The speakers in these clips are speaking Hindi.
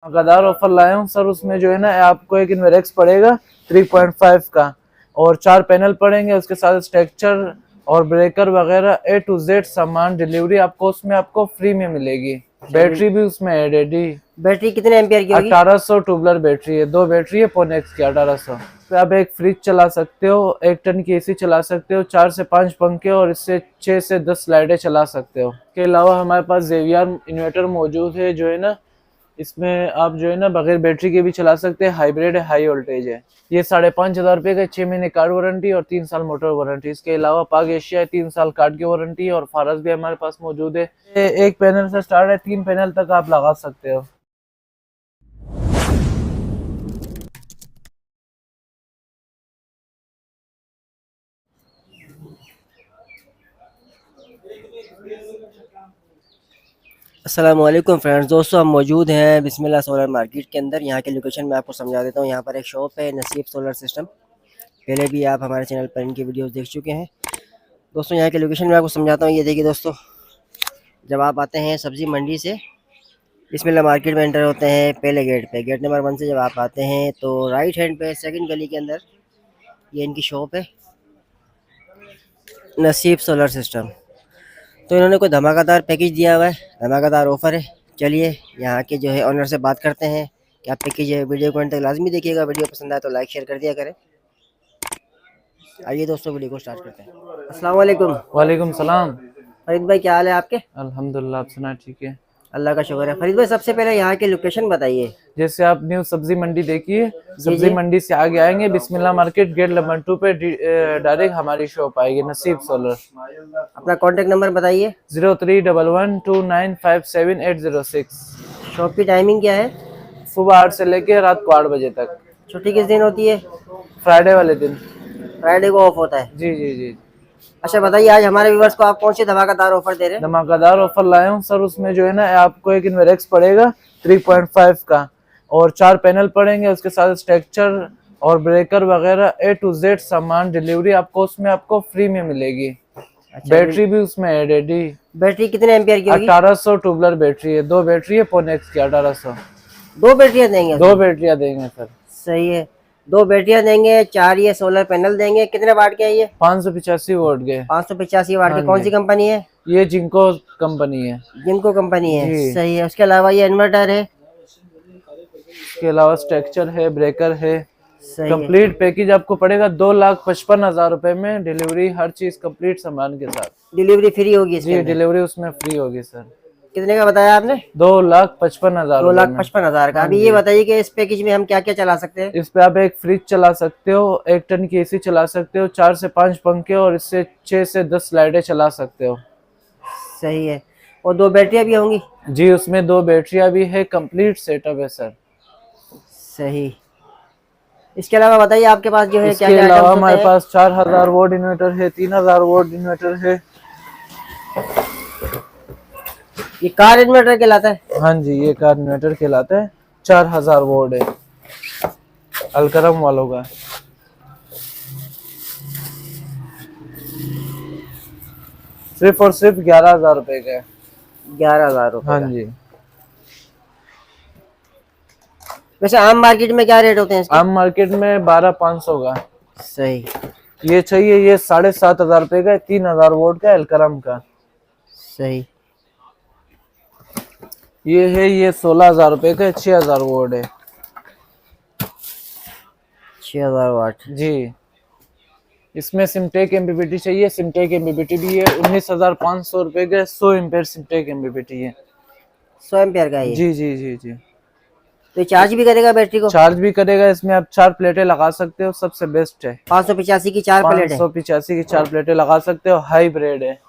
धमाकेदार ऑफर लाया हूँ सर। उसमें जो है ना आपको एक इन्वेरेक्स पड़ेगा 3.5 का और 4 पैनल पड़ेंगे, उसके साथ स्ट्रक्चर और ब्रेकर वगैरह A to Z सामान डिलीवरी आपको उसमें आपको फ्री में मिलेगी। बैटरी भी उसमें ऐड है डी। बैटरी कितने एम्पियर की होगी? 1800 ट्यूबलर बैटरी है, 2 बैटरी है पोनेक्स की 1800। तो आप एक फ्रिज चला सकते हो, 1 टन की एसी चला सकते हो, 4 से 5 पंखे और इससे 6 से 10 लाइटें चला सकते हो। इसके अलावा हमारे पास जेवियर इन्वर्टर मौजूद है जो है ना, इसमें आप जो है ना बगैर बैटरी के भी चला सकते हैं। हाइब्रिड है, हाई वोल्टेज है। ये 5,500 रुपये का, 6 महीने कार्ड वारंटी और 3 साल मोटर वारंटी। इसके अलावा पाक एशिया है, 3 साल कार्ड की वारंटी है और फारस भी हमारे पास मौजूद है। एक पैनल से स्टार्ट है, 3 पैनल तक आप लगा सकते हो। अस्सलामुअलैकुम फ्रेंड्स, दोस्तों हम मौजूद हैं बिस्मिल्लाह सोलर मार्केट के अंदर। यहाँ की लोकेशन मैं आपको समझा देता हूँ। यहाँ पर एक शॉप है नसीब सोलर सिस्टम। पहले भी आप हमारे चैनल पर इनकी वीडियोस देख चुके हैं। दोस्तों यहाँ की लोकेशन मैं आपको समझाता हूँ। ये देखिए दोस्तों, जब आप आते हैं सब्ज़ी मंडी से बिस्मिल्लाह मार्केट में एंटर होते हैं, पहले गेट पे, गेट नंबर 1 से जब आप आते हैं तो राइट हैंड पे सेकंड गली के अंदर ये इनकी शॉप है नसीब सोलर सिस्टम। तो इन्होंने कोई धमाकेदार पैकेज दिया हुआ है, धमाकेदार ऑफर है। चलिए यहाँ के जो है ऑनर से बात करते हैं। क्या पैकेज है, वीडियो को अंत तक लाजमी देखिएगा। वीडियो पसंद आए तो लाइक शेयर कर दिया करें। आइए दोस्तों वीडियो को स्टार्ट करते हैं। अस्सलाम वालेकुम। वालेकुम सलाम। फरीद भाई क्या हाल है आपके? अल्हम्दुलिल्लाह, आप सुना? ठीक है, अल्लाह का शुक्र है। फरीद भाई सबसे पहले यहाँ की लोकेशन बताइए। जैसे आप न्यू सब्जी मंडी देखिए, सब्जी मंडी से आगे आएंगे, बिस्मिल्लाह मार्केट गेट नंबर 2 पे डायरेक्ट हमारी शॉप आएगी नसीब सोलर। अपना कॉन्टेक्ट नंबर बताइए। 0311295786। शॉप की टाइमिंग क्या है? सुबह 8 से लेके रात को 8 बजे तक। छुट्टी किस दिन होती है? फ्राइडे वाले दिन। फ्राइडे को ऑफ होता है। जी जी जी। अच्छा बताइए, आज हमारे व्यूअर्स को आप कौन सी धमाकेदार ऑफर दे रहे हैं? धमाकेदार ऑफर लाया हूँ सर। उसमें जो है ना आपको एक इन्वेरेक्स पड़ेगा 3.5 का और 4 पैनल पड़ेंगे, उसके साथ स्ट्रक्चर और ब्रेकर वगैरह A to Z सामान डिलीवरी आपको उसमें आपको फ्री में मिलेगी। बैटरी भी उसमें ऐड है डी। बैटरी कितने एम्पियर की होगी? 1800 ट्यूबलर बैटरी है, 2 बैटरी है पोनेक्स की 1800। 2 बैटरियां देंगे? 2 बैटरियां देंगे सर। सही है, 2 बैटरियां देंगे, 4 ये सोलर पैनल देंगे। कितने वाट के है ये? 585 वोल्ट के। 585 वाट के। कौन सी कंपनी है? ये जिंको कंपनी है। जिनको कंपनी है, सही है। उसके अलावा ये इन्वर्टर है, इसके अलावा स्ट्रक्चर है, ब्रेकर है। कंप्लीट पैकेज आपको पड़ेगा 2,55,000 रुपए में। डिलीवरी हर चीज कंप्लीट सामान के साथ। डिलीवरी फ्री होगी? जी डिलीवरी उसमें फ्री होगी सर। कितने का बताया आपने? 2,55,000। 2,55,000 का। अभी ये बताइए कि इस पैकेज में हम क्या क्या चला सकते हैं? इस पे आप एक फ्रिज चला सकते हो, 1 टन की एसी चला सकते हो, 4 से 5 पंखे और इससे 6 से 10 लाइटें चला सकते हो। सही है। और 2 बैटरियां भी होंगी? जी उसमें 2 बैटरियां भी है, कंप्लीट सेटअप है सर। सही। इसके अलावा बताइए आपके पास जो है क्या क्या? इसके अलावा हमारे पास 4000 वोल्ट इन्वर्टर है, 3000 वोल्ट इन्वर्टर है। ये कार इन्वर्टर कहलाता है? हाँ जी, ये कार इन्वर्टर कहलाता है। 4000 वोल्ट है, अलकरम वालों का। सिर्फ और सिर्फ 11,000 रुपए का है। 11,000 रुपए? हाँ जी। वैसे आम मार्केट में क्या रेट होते हैं इसके? आम मार्केट में 12,500 का। सही। ये चाहिए, ये 7,500 रुपए का है, 3000 वोल्ट का अलकरम का। सही। ये है, ये 16,000 रुपए का, 6,000 वोल्ट है। 6,000 वाट। जी इसमें सिमटेक एमपीपीटी चाहिए, सिमटेक एमपीपीटी भी है। 19,500 रुपए का 100 एम्पेयर सिमटेक एमपीपीटी है। 100 एम्पियर का है? जी जी जी जी। तो चार्ज भी करेगा बैटरी को? चार्ज भी करेगा। इसमें आप 4 प्लेटें लगा सकते हो, सबसे बेस्ट है। 585 की 4 प्लेट है? 585 की 4 प्लेटें लगा सकते हो, हाइब्रिड है।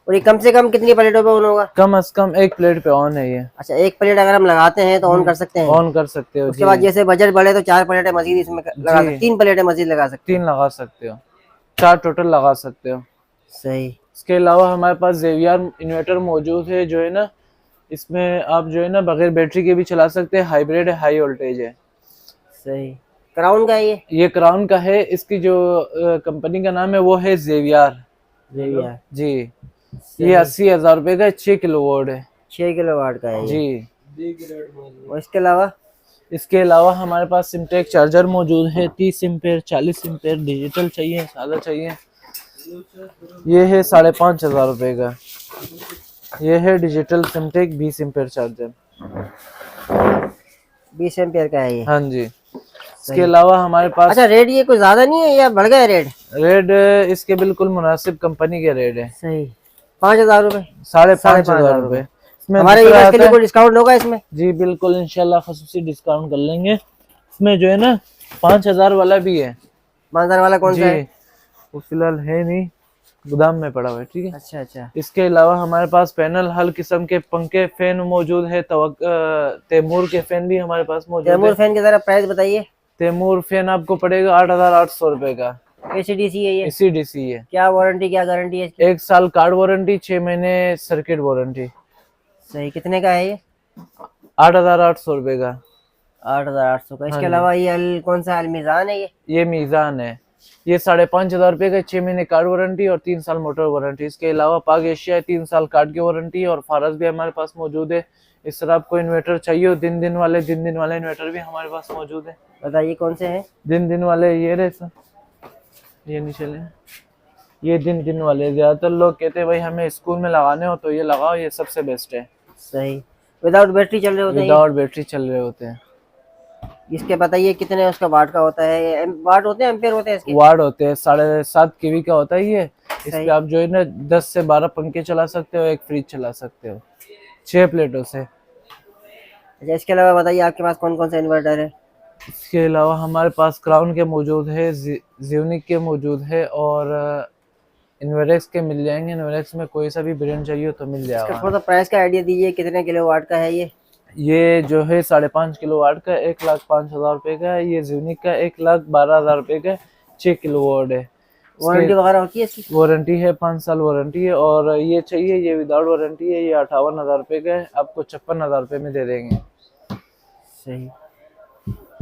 और ये कम से कम कितनी प्लेटों पे ऑन होगा? कम से कम 1 प्लेट पे ऑन है ये। अच्छा, 1 प्लेट अगर हम लगाते हैं तो ऑन कर सकते हैं? ऑन कर सकते हो। उसके बाद जैसे बजट बढ़े तो 4 प्लेटें मजीद इसमें लगा सकते, 3 प्लेटें मजीद लगा सकते? 3 लगा सकते हो, 4 टोटल लगा सकते हो। सही। इसके अलावा हमारे पास जेवियर इन्वर्टर मौजूद है जो है ना, इसमें आप जो है ना बगैर बैटरी के भी चला सकते हैं। हाइब्रिड है, हाई वोल्टेज है। सही। क्राउन का है ये? क्राउन का है। इसकी जो कंपनी का नाम है वो है जेवियर। जी ये 80,000 रुपए का 6 किलो वोल्ट है। 6 किलो वाट का है जी। और इसके अलावा इसके अलावा हमारे पास सिमटेक चार्जर मौजूद है 30 एम्पेयर 40 एम्पेयर, डिजिटल चाहिए सादा चाहिए। ये है 5,500 का। ये है डिजिटल सिमटेक 20 एम्पेयर चार्जर। 20 एम्पियर का है ये। हाँ जी। इसके अलावा हमारे पास अच्छा, रेट ये कुछ ज्यादा नहीं है या बढ़ गया रेट? रेट इसके बिल्कुल मुनासिब कंपनी के रेट है। सही, 5,000 रुपए, 5,500 रुपए। इसमें हमारे दूसरा व्यूअर्स के आता लिए है- कोई डिस्काउंट होगा इसमें? जी बिल्कुल, इंशाल्लाह खसूसी डिस्काउंट कर लेंगे। इसमें जो है ना 5,000 वाला भी है। 5,000 वाला कौन सा है? जी वो फिलहाल है नहीं, गोदाम में पड़ा हुआ है। ठीक है। अच्छा अच्छा। इसके अलावा हमारे पास पैनल हर किस्म के पंखे फैन मौजूद है। तैमूर के फैन भी हमारे पास मौजूद है। तैमूर फैन की जरा प्राइस बताइए। तैमूर फैन आपको पड़ेगा 8,800 रुपए का। एसीडीसी है ये? ACDC है। क्या वारंटी क्या गारंटी है इसकी? 1 साल कार्ड वारंटी, 6 महीने सर्किट वारंटी। सही, कितने का है ये? 8,800 रुपए का। 8,800 का। हाँ इसके जी। अलावा ये कौन सा अलमीजान है ये? ये मीजान है। ये 5,500 रुपए का, 6 महीने कार्ड वारंटी और 3 साल मोटर वारंटी। इसके अलावा पाक एशिया 3 साल कार्ड की वारंटी और फारस भी हमारे पास मौजूद है। इस तरह आपको इन्वर्टर चाहिए हो, दिन वाले इन्वर्टर भी हमारे पास मौजूद है। बताइए कौन से हैं? दिन वाले ये रहे सर, ये नहीं चले, ये दिन वाले। ज्यादातर लोग कहते हैं भाई हमें स्कूल में लगाने हो तो ये लगाओ, ये सबसे बेस्ट है। सही, विदाउट बैटरी चल रहे होते हैं विदाउट बैटरी चल रहे होते हैं। ये? इसके बताइए कितने उसका वाट का होता है? वाट होते हैं एम्पेयर होते हैं इसके? वाट होते हैं 7.5 kV का होता है ये। इस सही। पे आप जो है ना 10 से 12 पंखे चला सकते हो, एक फ्रिज चला सकते हो 6 प्लेटों से। अच्छा, इसके अलावा बताइए आपके पास कौन कौन सा इन्वर्टर है? इसके अलावा हमारे पास क्राउन के मौजूद है, जियोनिक के मौजूद है और इन्वेरेक्स के मिल जाएंगे। इन्वेरेक्स में कोई सा भी ब्रांड चाहिए हो तो मिल इसका जाएगा। थोड़ा सा प्राइस का आइडिया दीजिए, कितने किलो वाट का है ये? ये जो है 5.5 किलोवाट का 1,05,000 रुपए का है। ये जियोनिक का 1,12,000 रुपए का 6 किलोवाट है। वारंटी वगैरह होती है इसकी? वारंटी है 5 साल वारंटी है। और ये चाहिए, ये विदाउट वारंटी है, ये 58,000 रुपए का है, आपको 56,000 रुपए में दे देंगे। सही।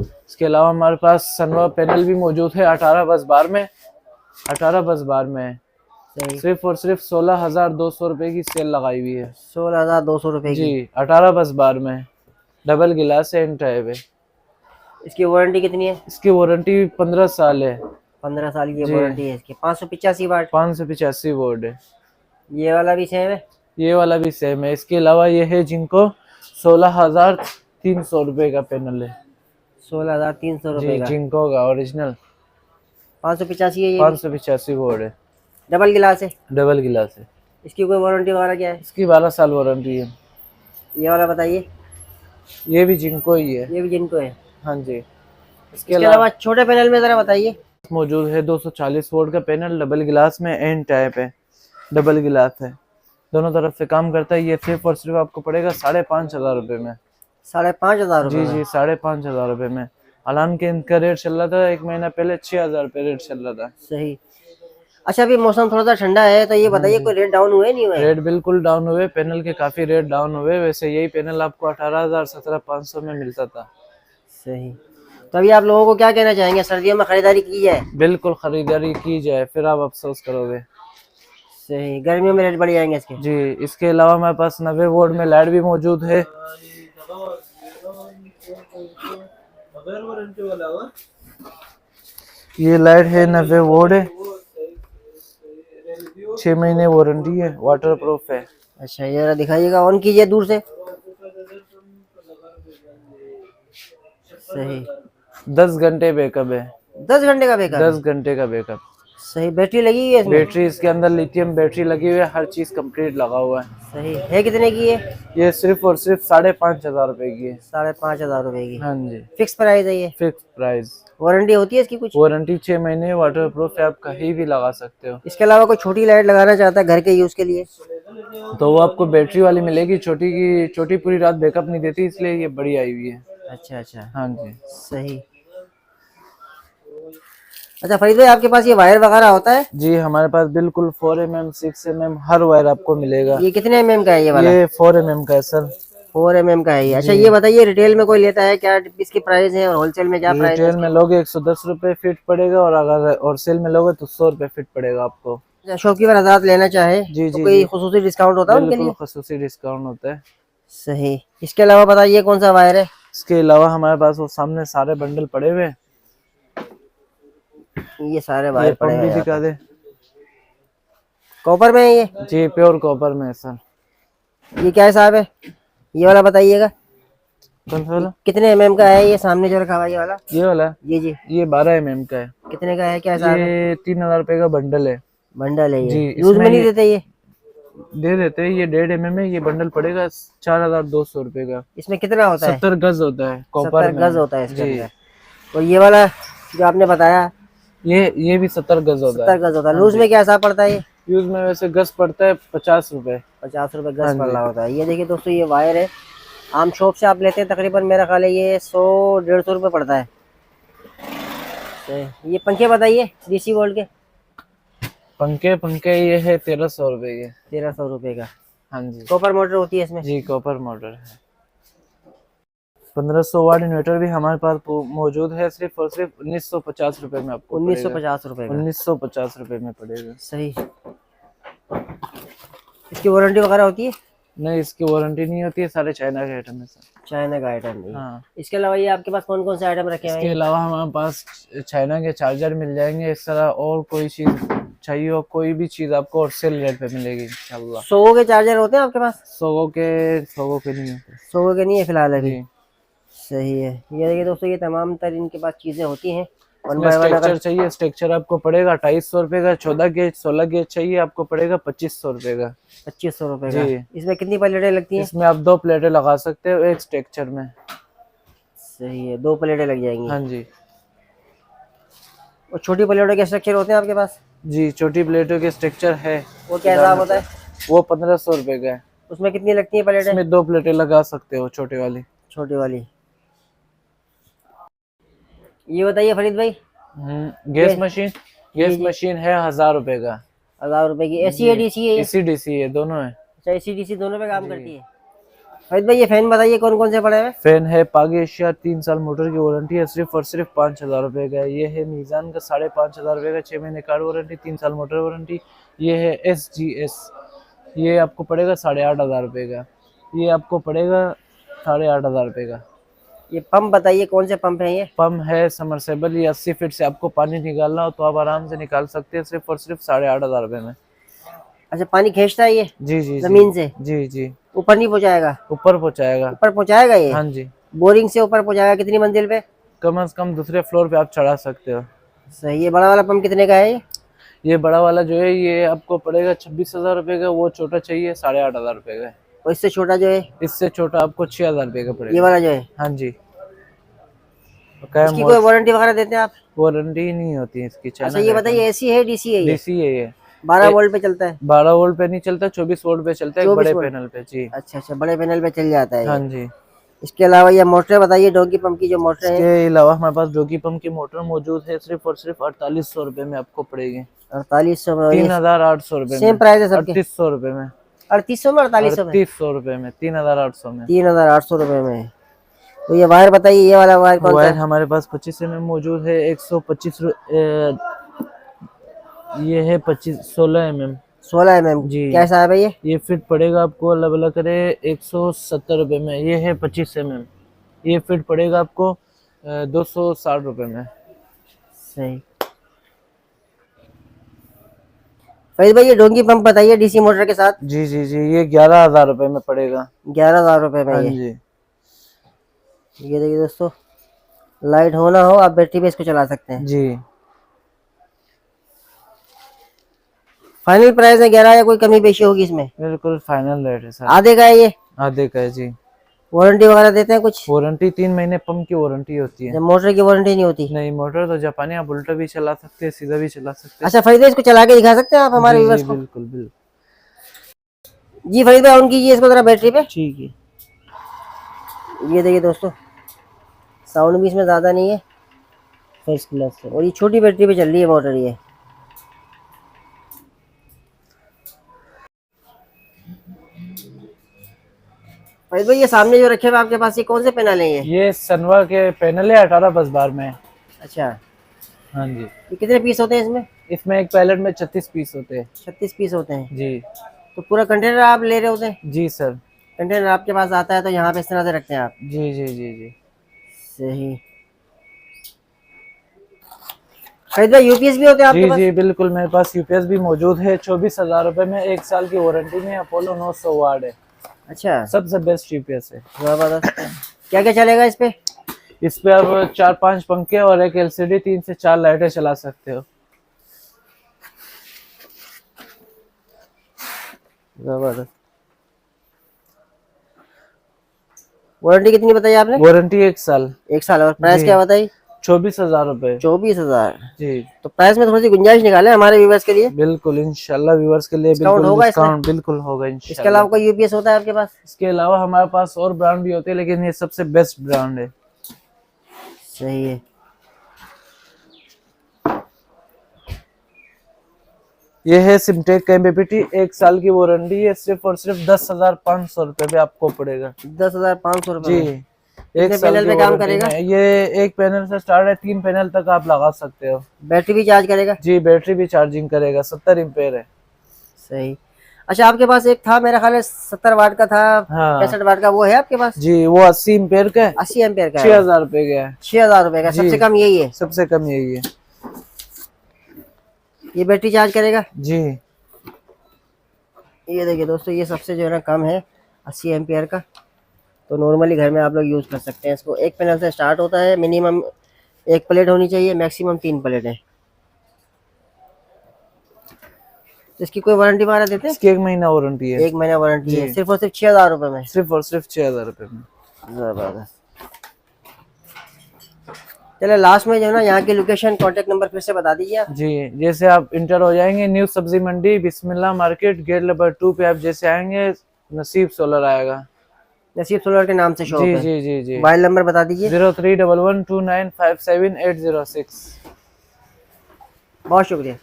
इसके अलावा हमारे पास सनवर्फ पैनल भी मौजूद है 18 बस बार में। 18 बस बार में सही, सिर्फ और सिर्फ 16,200 रुपए की सेल लगाई हुई है। 16,200 रुपए की? जी 18 बस बार में, डबल गिलास है, इन टाइप है। इसकी वारंटी कितनी है? इसकी वारंटी 15 साल है। 15 साल की जी। वारंटी है इसकी। 585 वाट। 585 वोल्ट है। ये वाला भी सेम है? ये वाला भी सेम है। इसके अलावा ये है जिनको 16,300 रुपए का पैनल है। 16,300 रुपए जी का। जिंको का ओरिजिनल 585 है ये? 585 वोल्ट है। डबल गिलास है? डबल गिलास है। इसकी कोई वारंटी वगैरह क्या है? इसकी 12 साल वारंटी है। ये वाला बताइए। ये भी जिंको ही है। ये भी जिनको है? हाँ जी। इसके इसके अलावा अलावा छोटे पैनल में जरा बताइए। मौजूद है 240 वोल्ट का पैनल, डबल गिलास में, एन टाइप है, डबल गिलास है, दोनों तरफ से काम करता है। ये सिर्फ और सिर्फ आपको पड़ेगा 5,500 रुपए में। 5,500 रुपए? जी 5,500 रुपए में। हालांकि कि इनका रेट चल रहा था 1 महीना पहले 6,000 रुपए रेट चल रहा था। सही। अच्छा, अभी मौसम थोड़ा सा ठंडा है तो ये बताइए कोई रेट डाउन हुए नहीं हुए? रेट बिल्कुल डाउन हुए, पैनल के काफी रेट डाउन हुए। वैसे यही पैनल आपको 18,000 17,500 में मिलता था। सही। तो अभी आप लोगों को क्या कहना चाहेंगे, सर्दियों में खरीदारी की जाए? बिल्कुल खरीदारी की जाए, फिर आप अफसोस करोगे। सही, गर्मियों में रेट बढ़ जाएंगे इसके? जी। इसके अलावा हमारे पास 90 वोल्ट में लाइट भी मौजूद है। ये लाइट है 90 वोल्ट है, 6 महीने वारंटी है, वाटर प्रूफ है। अच्छा, ये जरा दिखाइएगा, ऑन कीजिए दूर से। सही। 10 घंटे बैकअप है। 10 घंटे का बैकअप? 10 घंटे का बैकअप। सही। बैटरी लगी हुई है इसमें? बैटरी इसके अंदर लिथियम बैटरी लगी हुई है, हर चीज कंप्लीट लगा हुआ है। सही है। कितने की है? ये सिर्फ और सिर्फ 5,500 रुपए की है। 5,500 रुपए की? हाँ जी। फिक्स प्राइस है ये? Fix price. वारंटी होती है इसकी कुछ? वारंटी 6 महीने, वाटर प्रूफ है, आप कहीं भी लगा सकते हो। इसके अलावा कोई छोटी लाइट लगाना चाहता है घर के यूज के लिए तो वो आपको बैटरी वाली मिलेगी। छोटी पूरी रात बैकअप नहीं देती, इसलिए ये बड़ी आई हुई है। अच्छा अच्छा। हाँ जी। सही। अच्छा फरीद भाई, आपके पास ये वायर वगैरह होता है? जी हमारे पास बिल्कुल 4mm 6mm हर वायर आपको मिलेगा। ये कितने mm का है ये वाला? ये 4mm का है सर। 4mm का है ये। अच्छा, ये बताइए रिटेल में कोई लेता है क्या, इसकी प्राइस है, और होलसेल में क्या प्राइस है? रिटेल में लोगे 110 रुपए फीट पड़ेगा, और अगर और सेल में लोगे तो 100 रुपए फीट पड़ेगा आपको। अच्छा, शॉपकीपर हज़रात लेना चाहे जी तो जी कोई जी। खुसूसी डिस्काउंट होता है उनके लिए? बिल्कुल खसूसी डिस्काउंट होता है। सही। इसके अलावा बताइए कौन सा वायर है? इसके अलावा हमारे पास वो सामने सारे बंडल पड़े हुए हैं। ये सारे ये वायर पड़े पंप हैं भी यहाँ दिखा पे। दे। कॉपर में है ये? जी प्योर कॉपर में है सर। ये क्या हिसाब है? ये वाला बताइएगा कौन सा वाला? कितने एमएम का है? ये सामने जो रखा हुआ है ये वाला? ये वाला जी जी। ये 12 mm का है। कितने का है, क्या हिसाब है? ये 3000 रुपए का बंडल है। बंडल है ये? जी, यूज में इसमें नहीं ये देते ये? दे देते हैं। ये 1.5 mm है। ये बंडल पड़ेगा 4200 रुपए का। इसमें कितना होता है? 70 गज होता है कॉपर 70 में। गज होता है इसके जी। अंदर। और ये वाला जो आपने बताया ये भी 70 गज होता 70 है। गज होता है। हाँ लूज जी। में क्या हिसाब पड़ता है ये? यूज में वैसे गज पड़ता है 50 रुपए। 50 रुपए हाँ गज पड़ जी। रहा होता है। ये देखिए दोस्तों, ये वायर है। आम शॉप से आप लेते हैं तकरीबन मेरा ख्याल है ये 100-150 रुपए पड़ता है। ये पंखे बताइए DC वोल्ट के। पंखे ये है 1300 रुपए के। 1300 रुपए का। हाँ जी। कॉपर मोटर होती है इसमें? जी कॉपर मोटर है। 1500 वाट इन्वर्टर भी हमारे पास मौजूद है। सिर्फ और सिर्फ 1950 रुपए में आपको 1950 रुपए का। 1950 रुपए में पड़ेगा। सही। इसकी वारंटी वगैरह होती है? नहीं, इसकी वारंटी नहीं होती है। सारे चाइना के आइटम है सर। चाइना का आइटम नहीं? हाँ। इसके अलावा ये आपके पास कौन कौन से आइटम रखे हुए इसके हैं? अलावा हमारे पास चाइना के चार्जर मिल जाएंगे। इस तरह और कोई चीज चाहिए हो, कोई भी चीज आपको होलसेल रेट पे मिलेगी इंशाल्लाह। 100 के चार्जर होते हैं आपके पास? 100 के नहीं होते। 100 के नहीं है फिलहाल अभी? जी। सही है। ये देखिए दोस्तों, ये तमाम तर इनके पास चीजें होती हैं। स्ट्रक्चर चाहिए, स्ट्रक्चर आपको पड़ेगा 2800 रुपए का। 14 गेज 16 गेज चाहिए आपको पड़ेगा 2500 रुपए का। 2500 रुपए जी। का। इसमें कितनी प्लेटें लगती हैं? इसमें आप 2 प्लेटें लगा सकते हो एक स्ट्रक्चर में। सही है, 2 प्लेटें लग जाएंगी। हाँ जी। और छोटी प्लेटों के स्ट्रक्चर होते हैं आपके पास? जी छोटी प्लेटों के स्ट्रक्चर है। वो क्या हिसाब होता है? वो 1500 रुपए का है। उसमें कितनी लगती है प्लेटें? इसमें 2 प्लेटें लगा सकते हो छोटी वाली। छोटी वाली। ये बताइए फरीद भाई। गैस मशीन है 1000 रुपए का। 1000 रुपए की। AC है DC है ये? AC DC है, दोनों है। अच्छा, AC DC दोनों पे काम करती है। फरीद भाई ये फैन बताइए कौन कौन से पड़े हुए? फैन है पाग एशिया 3 साल मोटर की वारंटी है। सिर्फ और सिर्फ 5000 रुपए का है। ये है मीजान का 5500 रुपए का 6 महीने कार वारंटी 3 साल मोटर वारंटी। ये है SGS, ये आपको पड़ेगा 8500 रुपए का। ये आपको पड़ेगा 8500 रुपए का। ये पंप बताइए कौन से पंप हैं ये? पंप है समरसेबल। ये 80 फीट से आपको पानी निकालना हो तो आप आराम से निकाल सकते हैं सिर्फ और सिर्फ 8500 रुपए में। अच्छा, पानी खींचता है ये? जी जी जमीन से? जी जी। ऊपर नहीं पहुंचाएगा? ऊपर पहुंचाएगा। ऊपर पहुंचाएगा ये? हाँ जी। बोरिंग से ऊपर पहुंचाएगा? कितनी मंजिल पे? कम से कम दूसरे फ्लोर पे आप चढ़ा सकते हो। सही। ये बड़ा वाला पंप कितने का है? ये बड़ा वाला जो है ये आपको पड़ेगा 26,000 रुपए का। वो छोटा चाहिए 8500 रुपए का। और इससे छोटा जो है? इससे छोटा आपको 6000 रुपए का पड़ेगा। ये वाला जो है? हाँ जी। इसकी कोई वारंटी वगैरह देते हैं आप? वारंटी नहीं होती है इसकी। अच्छा, ये बताइए AC है DC है ये? DC है ये। 12 वोल्ट पे चलता है? 12 वोल्ट पे नहीं चलता, 24 वोल्ट पे चलता है, एक 24 बड़े वोल्ट। पैनल पे। जी। अच्छा अच्छा, बड़े पैनल पे चल जाता है हाँ ये। जी। इसके अलावा ये मोटर बताइए, डोंकी पंप की जो मोटर है? इसके अलावा हमारे पास डोगी पंप की मोटर मौजूद है। सिर्फ और सिर्फ 4800 रुपए में आपको पड़ेगी। 4800 में? 3800 रुपए में। सेम प्राइस है सबके? 3800 रुपए में। 3800 में? 4800 में? 3800 रुपए में। 3800 में। 3800 रुपए में। तो ये वायर बताइए, ये वाला वायर कौन सा वायर है? हमारे पास 25 mm मौजूद है। 125 ये है 16 mm। 16 mm जी। क्या हिसाब है ये? ये फिट पड़ेगा आपको अल्लाह भला करे 170 रुपए में। ये है 25 mm। ये फिट पड़ेगा आपको 260 रुपए में। सही। फरीद भाई ये डोंकी पंप बताइए DC मोटर के साथ? जी जी जी। ये 11,000 रुपए में पड़ेगा। 11,000 रुपए में हाँ ये? जी। ये देखिए दोस्तों, लाइट होना हो आप बैटरी पे इसको चला सकते हैं। जी। फाइनल प्राइस है 11 या कोई कमी पेशी होगी इसमें? बिल्कुल फाइनल रेट है सर। आधे का है ये? आधे का है जी। वारंटी वगैरह देते हैं कुछ? वारंटी 3 महीने पंप की वारंटी होती है। जब मोटर की वारंटी नहीं होती? नहीं, मोटर तो जापानी, आप उल्टा भी चला सकते हैं, सीधा भी चला सकते हैं। अच्छा फरीद भाई इसको चला के दिखा सकते हैं आप हमारे जी, व्यूअर्स जी, को? बिल्कुल बिल्कुल। जी फरीद भाई ऑन कीजिए इसको जरा बैटरी पे। ठीक है। ये देखिए दोस्तों, साउंड भी इसमें ज़्यादा नहीं है, फर्स्ट क्लास है। और ये छोटी बैटरी पे चल रही है मोटर ये। फरीद भाई ये सामने जो रखे हुए आपके पास ये कौन से पैनल हैं ये? ये सनवा के पैनल है 18 बस बार में। अच्छा, हाँ जी। ये कितने पीस होते हैं इसमें? इसमें एक पैलेट में 36 पीस होते हैं। 36 पीस होते हैं? जी। तो पूरा कंटेनर आप ले रहे होते हैं? जी सर। कंटेनर आपके पास आता है तो यहाँ पे इस तरह से रखते हैं आप? जी जी जी जी। सही। खरीदा यूपीएस भी होते हैं आपके जी पास? जी बिल्कुल, मेरे पास यूपीएस भी मौजूद है। 24,000 रुपए में 1 साल की वारंटी में अपोलो 900 वाट है। अच्छा, सबसे बेस्ट यूपीएस है। जबरदस्त। क्या क्या चलेगा इस पे? इस पे आप 4-5 पंखे और एक एलसीडी 3 से 4 लाइटें चला सकते हो। जबरदस्त। वारंटी कितनी बताई आपने? वारंटी 1 साल। 1 साल। और प्राइस जी क्या बताई? 24,000 रुपए। 24,000। जी तो प्राइस में थोड़ी सी गुंजाइश निकाले हमारे व्यूवर्स के लिए। बिल्कुल, इंशाल्लाह व्यूअर्स के लिए डिस्काउंट बिल्कुल होगा इसमें? डिस्काउंट बिल्कुल होगा इसके अलावा इंशाल्लाह। कोई यूपीएस होता है आपके पास? इसके अलावा हमारे पास और ब्रांड भी होते हैं, लेकिन ये सबसे बेस्ट ब्रांड है। सही है। ये है सिमटेक का एमपीटी। 1 साल की वारंटी है। सिर्फ और सिर्फ 10,500 रुपए में आपको पड़ेगा। 10,500 रुपये जी, में 1 कितने साल पैनल की पे काम वारंटी करेगा? में ये एक पैनल से स्टार्ट है, 3 पैनल तक आप लगा सकते हो। बैटरी भी चार्ज करेगा? जी, बैटरी भी चार्जिंग करेगा। 70 एम्पेयर है। सही। अच्छा, आपके पास एक था मेरा ख्याल है 70 वाट का था, हाँ 65 वाट का, वो है आपके पास? जी, वो 80 एम्पेयर का है। 80 एम्पेयर का है? 6,000 रुपए का है। 6,000 रुपये का? जी सबसे कम यही है? सबसे कम यही है। ये बैटरी चार्ज करेगा? जी ये देखिए दोस्तों, ये सबसे जो है ना कम है, 80 एम्पियर का। तो नॉर्मली घर में आप लोग यूज़ कर सकते हैं इसको। एक पैनल से स्टार्ट होता है, मिनिमम 1 प्लेट होनी चाहिए, मैक्सिमम 3 प्लेटें। इसकी कोई वारंटी वगैरह देते हैं? इसकी 1 महीना वारंटी है। 1 महीना वारंटी है, जी सिर्फ और सिर्फ 6,000 रुपये में? सिर्फ और सिर्फ 6,000 रुपए में। जबरदस्त। चलो लास्ट में जो है ना यहाँ की लोकेशन, कॉन्टेक्ट नंबर फिर से बता दीजिए आप। जी, जैसे आप इंटर हो जाएंगे न्यू सब्जी मंडी बिस्मिल्लाह मार्केट गेट नंबर 2 पे आप जैसे आएंगे, नसीब सोलर आएगा। नसीब सोलर के नाम से शॉप जी है। जी जी जी। मोबाइल नंबर बता दीजिए। 031129578006। बहुत शुक्रिया।